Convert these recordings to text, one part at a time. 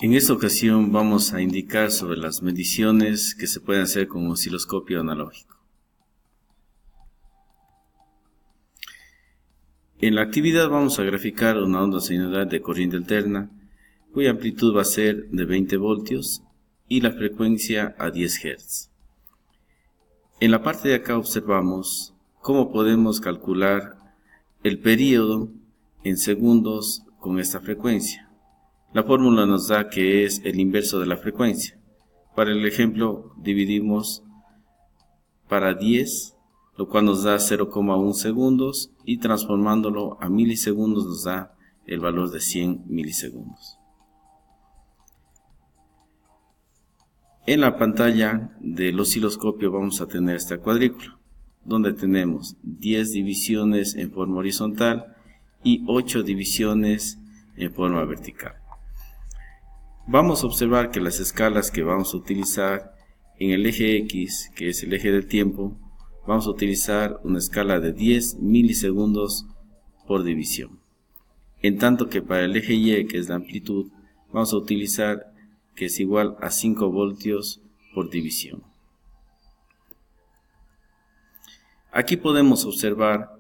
En esta ocasión vamos a indicar sobre las mediciones que se pueden hacer con un osciloscopio analógico. En la actividad vamos a graficar una onda sinusoidal de corriente alterna, cuya amplitud va a ser de 20 voltios y la frecuencia a 10 Hz. En la parte de acá observamos cómo podemos calcular el período en segundos con esta frecuencia. La fórmula nos da que es el inverso de la frecuencia. Para el ejemplo dividimos para 10, lo cual nos da 0,1 segundos y transformándolo a milisegundos nos da el valor de 100 milisegundos. En la pantalla del osciloscopio vamos a tener esta cuadrícula, donde tenemos 10 divisiones en forma horizontal y 8 divisiones en forma vertical. Vamos a observar que las escalas que vamos a utilizar en el eje X, que es el eje del tiempo, vamos a utilizar una escala de 10 milisegundos por división. En tanto que para el eje Y, que es la amplitud, vamos a utilizar que es igual a 5 voltios por división. Aquí podemos observar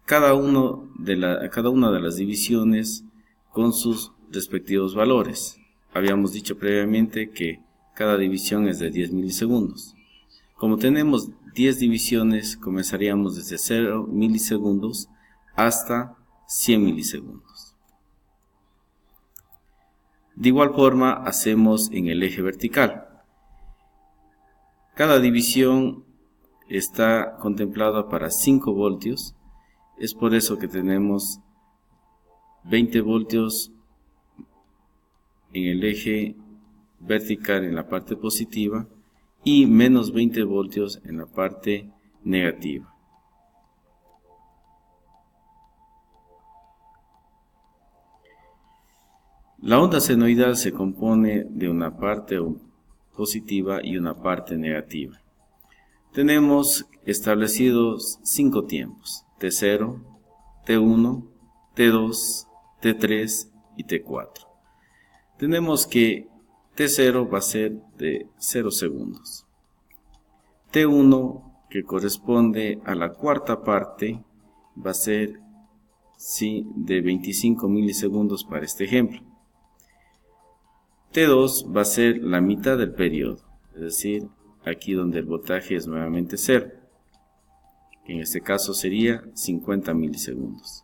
cada una de las divisiones con sus respectivos valores. Habíamos dicho previamente que cada división es de 10 milisegundos. Como tenemos 10 divisiones, comenzaríamos desde 0 milisegundos hasta 100 milisegundos. De igual forma hacemos en el eje vertical. Cada división está contemplada para 5 voltios. Es por eso que tenemos 20 voltios en el eje vertical en la parte positiva y menos 20 voltios en la parte negativa. La onda senoidal se compone de una parte positiva y una parte negativa. Tenemos establecidos 5 tiempos: T0, T1, T2, T3 y T4. Tenemos que T0 va a ser de 0 segundos. T1, que corresponde a la cuarta parte, va a ser de 25 milisegundos para este ejemplo. T2 va a ser la mitad del periodo, es decir, aquí donde el voltaje es nuevamente 0. En este caso sería 50 milisegundos.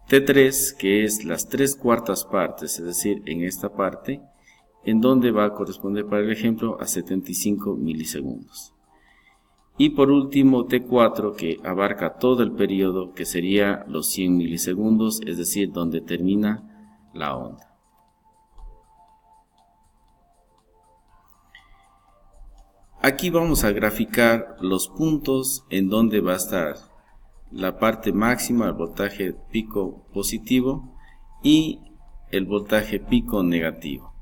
T3, que es las 3/4 partes, es decir, en esta parte, en donde va a corresponder para el ejemplo a 75 milisegundos. Y por último T4, que abarca todo el periodo, que sería los 100 milisegundos, es decir, donde termina la onda. Aquí vamos a graficar los puntos en donde va a estar la parte máxima, el voltaje pico positivo y el voltaje pico negativo.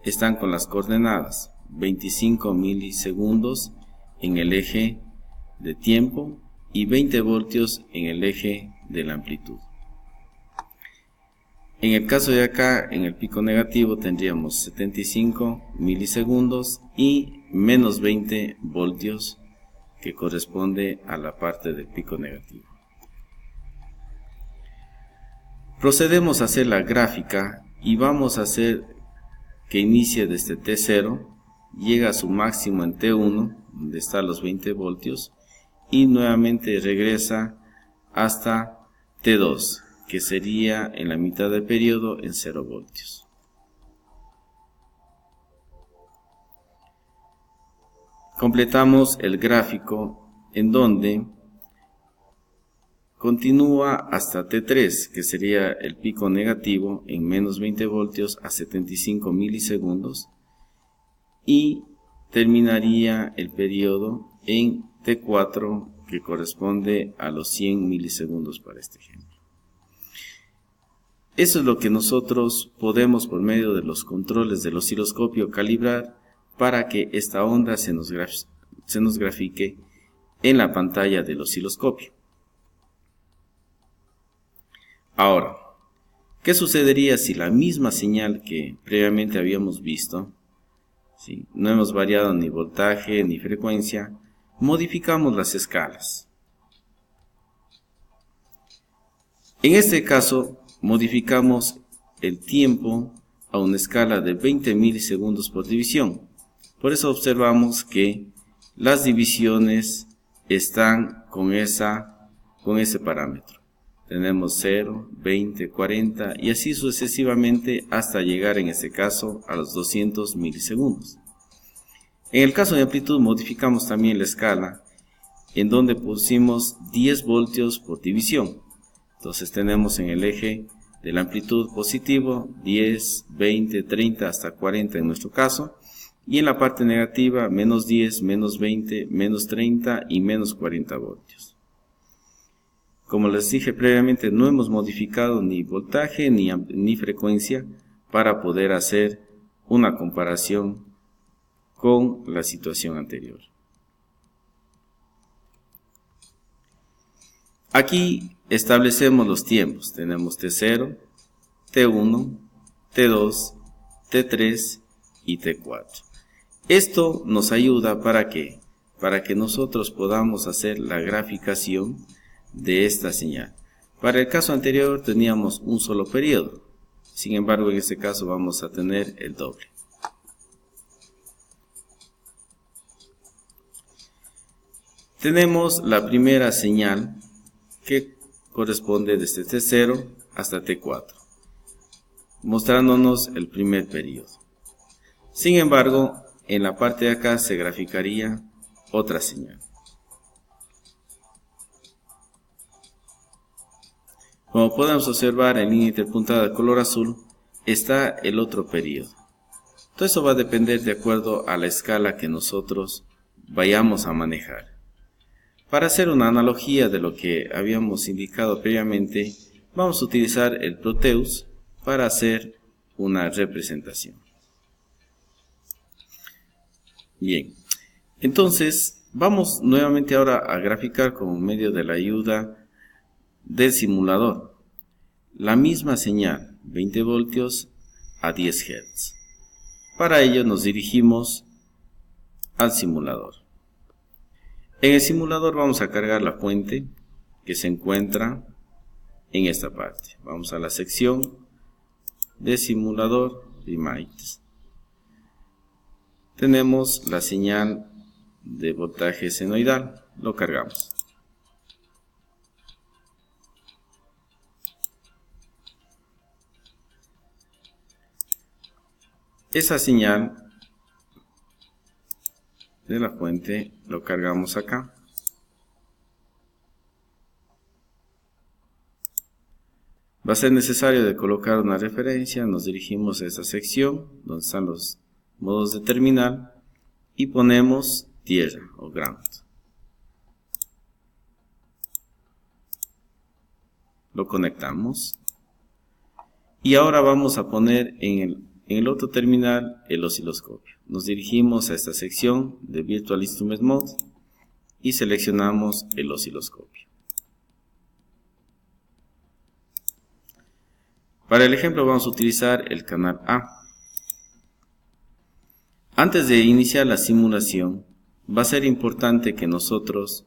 Están con las coordenadas 25 milisegundos en el eje de tiempo y 20 voltios en el eje de la amplitud. En el caso de acá, en el pico negativo tendríamos 75 milisegundos y menos 20 voltios, que corresponde a la parte del pico negativo. Procedemos a hacer la gráfica y vamos a hacer que inicie desde T0, llega a su máximo en T1, donde están los 20 voltios, y nuevamente regresa hasta T2, que sería en la mitad del periodo en 0 voltios. Completamos el gráfico en donde continúa hasta T3, que sería el pico negativo en menos 20 voltios a 75 milisegundos, y terminaría el periodo en T4, que corresponde a los 100 milisegundos para este ejemplo. Eso es lo que nosotros podemos, por medio de los controles del osciloscopio, calibrar para que esta onda se nos grafique en la pantalla del osciloscopio. Ahora, ¿Qué sucedería si la misma señal que previamente habíamos visto, ¿sí?, no hemos variado ni voltaje ni frecuencia, modificamos las escalas? En este caso, modificamos el tiempo a una escala de 20 milisegundos por división. Por eso observamos que las divisiones están con ese parámetro. Tenemos 0, 20, 40 y así sucesivamente hasta llegar en este caso a los 200 milisegundos. En el caso de amplitud modificamos también la escala en donde pusimos 10 voltios por división. Entonces tenemos en el eje de la amplitud positivo 10, 20, 30 hasta 40 en nuestro caso, y en la parte negativa menos 10, menos 20, menos 30 y menos 40 voltios. Como les dije previamente, no hemos modificado ni voltaje ni frecuencia para poder hacer una comparación con la situación anterior. Aquí establecemos los tiempos. Tenemos T0, T1, T2, T3 y T4. Esto nos ayuda para que nosotros podamos hacer la graficación de esta señal. Para el caso anterior teníamos un solo periodo. Sin embargo, en este caso vamos a tener el doble. Tenemos la primera señal que corresponde desde T0 hasta T4, mostrándonos el primer periodo. Sin embargo, en la parte de acá se graficaría otra señal. Como podemos observar en línea interpuntada de color azul, está el otro periodo. Todo eso va a depender de acuerdo a la escala que nosotros vayamos a manejar. Para hacer una analogía de lo que habíamos indicado previamente, vamos a utilizar el Proteus para hacer una representación. Bien, entonces vamos nuevamente ahora a graficar con medio de la ayuda del simulador la misma señal, 20 voltios a 10 Hz. Para ello nos dirigimos al simulador. En el simulador vamos a cargar la fuente que se encuentra en esta parte. Vamos a la sección de simulador Images. Tenemos la señal de voltaje senoidal, lo cargamos. Esa señal de la fuente lo cargamos acá. Va a ser necesario de colocar una referencia. Nos dirigimos a esta sección donde están los modos de terminal y ponemos tierra o ground. Lo conectamos y ahora vamos a poner en el otro terminal el osciloscopio. Nos dirigimos a esta sección de Virtual Instrument Mode y seleccionamos el osciloscopio. Para el ejemplo vamos a utilizar el canal A. Antes de iniciar la simulación, va a ser importante que nosotros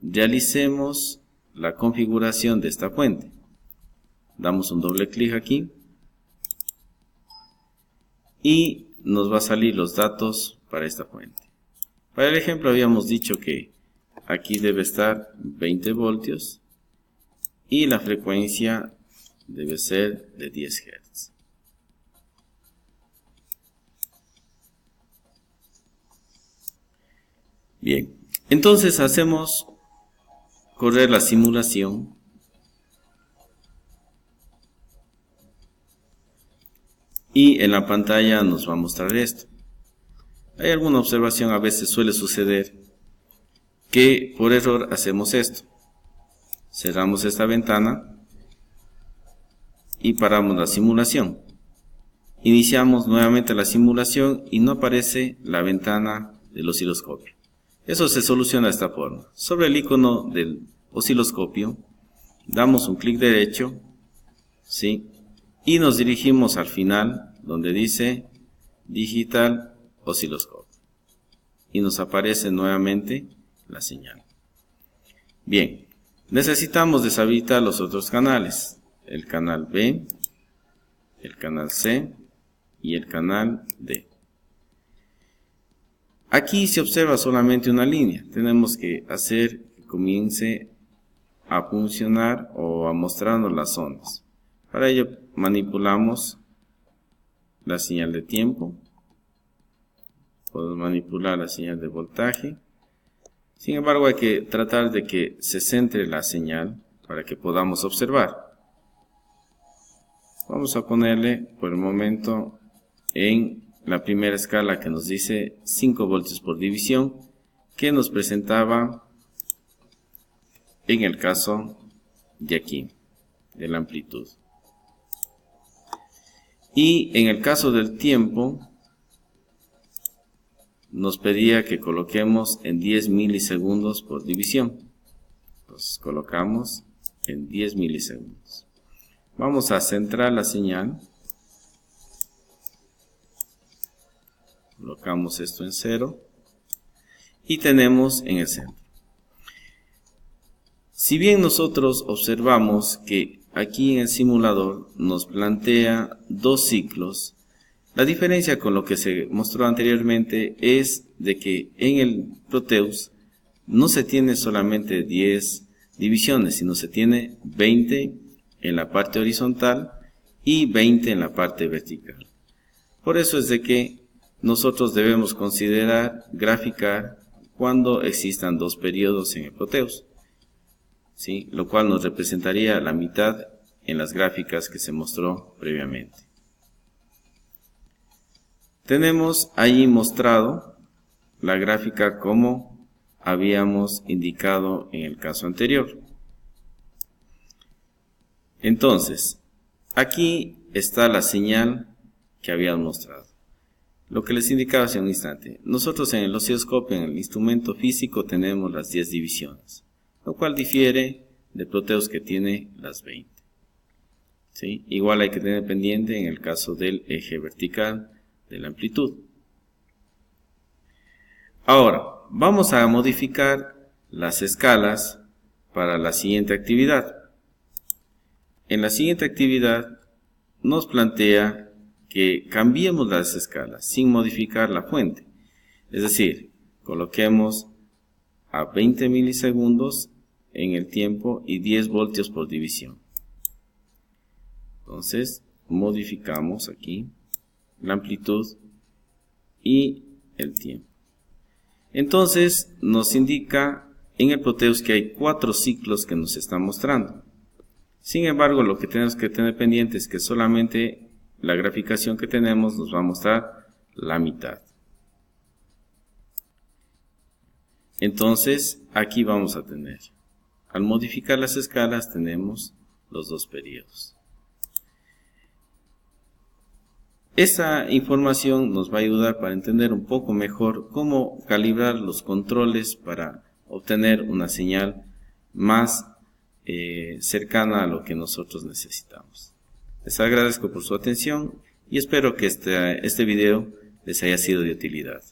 realicemos la configuración de esta fuente. Damos un doble clic aquí y nos va a salir los datos para esta fuente. Para el ejemplo habíamos dicho que aquí debe estar 20 voltios y la frecuencia debe ser de 10 Hz. Bien, entonces hacemos correr la simulación. Y en la pantalla nos va a mostrar esto. Hay alguna observación, a veces suele suceder que por error hacemos esto. Cerramos esta ventana y paramos la simulación. Iniciamos nuevamente la simulación y no aparece la ventana del osciloscopio. Eso se soluciona de esta forma. Sobre el icono del osciloscopio damos un clic derecho, ¿sí?, y nos dirigimos al final donde dice Digital Oscilloscope y nos aparece nuevamente la señal. Bien, necesitamos deshabilitar los otros canales, el canal B, el canal C y el canal D. Aquí se observa solamente una línea, tenemos que hacer que comience a funcionar o a mostrarnos las ondas. Para ello manipulamos la señal de tiempo, podemos manipular la señal de voltaje. Sin embargo, hay que tratar de que se centre la señal para que podamos observar. Vamos a ponerle por el momento en la primera escala que nos dice 5 voltios por división, que nos presentaba en el caso de aquí, de la amplitud. Y en el caso del tiempo, nos pedía que coloquemos en 10 milisegundos por división. Entonces colocamos en 10 milisegundos. Vamos a centrar la señal. Colocamos esto en 0. Y tenemos en el centro. Si bien nosotros observamos que aquí en el simulador nos plantea 2 ciclos, la diferencia con lo que se mostró anteriormente es de que en el Proteus no se tiene solamente 10 divisiones, sino se tiene 20 en la parte horizontal y 20 en la parte vertical. Por eso es de que nosotros debemos considerar graficar cuando existan 2 periodos en el Proteus, ¿sí? Lo cual nos representaría la mitad en las gráficas que se mostró previamente. Tenemos ahí mostrado la gráfica como habíamos indicado en el caso anterior. Entonces, aquí está la señal que habíamos mostrado. Lo que les indicaba hace un instante. Nosotros en el osciloscopio, en el instrumento físico, tenemos las 10 divisiones, lo cual difiere de Proteus que tiene las 20. ¿Sí? Igual hay que tener pendiente en el caso del eje vertical de la amplitud. Ahora, vamos a modificar las escalas para la siguiente actividad. En la siguiente actividad nos plantea que cambiemos las escalas sin modificar la fuente. Es decir, coloquemos a 20 milisegundos en el tiempo y 10 voltios por división. Entonces, modificamos aquí la amplitud y el tiempo. Entonces, nos indica en el Proteus que hay 4 ciclos que nos están mostrando. Sin embargo, lo que tenemos que tener pendiente es que solamente la graficación que tenemos nos va a mostrar la mitad. Entonces, aquí vamos a tener, al modificar las escalas, tenemos los 2 periodos. Esta información nos va a ayudar para entender un poco mejor cómo calibrar los controles para obtener una señal más cercana a lo que nosotros necesitamos. Les agradezco por su atención y espero que este video les haya sido de utilidad.